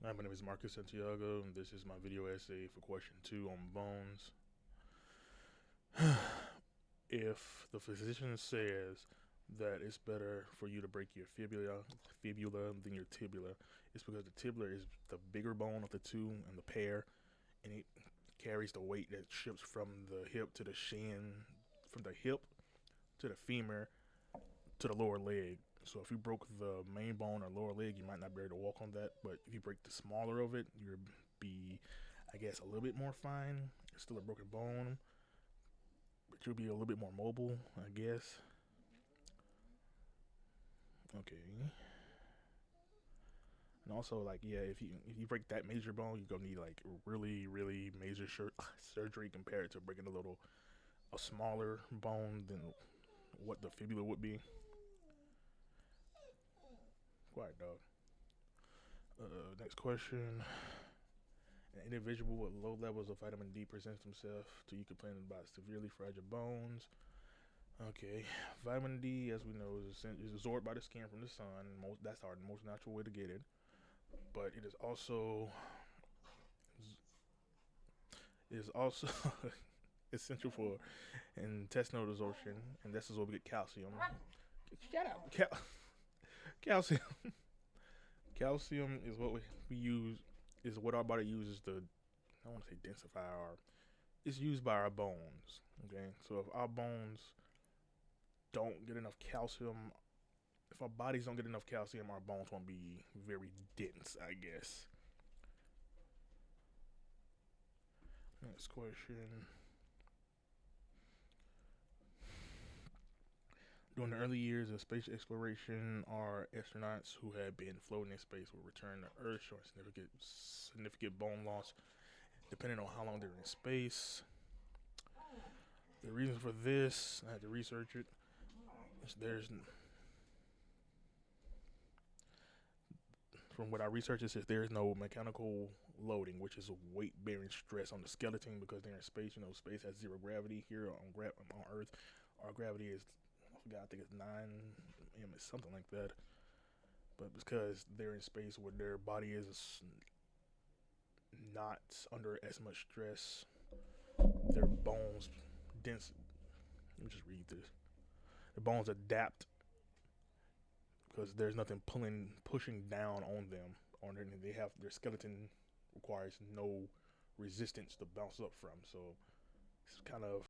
Hi, my name is Marcus Santiago, and this is my video essay for question 2 on bones. If the physician says that it's better for you to break your fibula than your tibula, it's because the tibula is the bigger bone of the two and the pair, and it carries the weight that shifts from the hip to the shin, from the hip to the femur to the lower leg. So if you broke the main bone or lower leg, you might not be able to walk on that. But if you break the smaller of it, you'll be, I guess, a little bit more fine. It's still a broken bone, but you'll be a little bit more mobile, I guess. Okay. And also, like, yeah, if you break that major bone, you're gonna need like really major surgery compared to breaking a smaller bone than what the fibula would be. Quiet, dog. Next question. An individual with low levels of vitamin D presents himself to you complaining about severely fragile bones. Okay, vitamin D, as we know, is absorbed by the skin from the sun. That's our most natural way to get it. But it is also essential for intestinal absorption, and this is where we get calcium. Shut up. Calcium. Calcium is what we use. Is what our body uses to, I don't want to say densify our. It's used by our bones. Okay, so if our bones don't get enough calcium, if our bodies don't get enough calcium, our bones won't be very dense, I guess. Next question. During the early years of space exploration, our astronauts who had been floating in space would return to Earth, showing significant bone loss, depending on how long they're in space. The reason for this, I had to research it. There's From what I researched, it says there is no mechanical loading, which is a weight-bearing stress on the skeleton because they're in space. You know, space has zero gravity. Here on Earth, our gravity is, I forgot, I think it's 9 it's something like that. But because they're in space where their body is not under as much stress, their bones dense. Let me just read this. The bones adapt because there's nothing pushing down on them. They have their skeleton requires no resistance to bounce up from. So it's kind of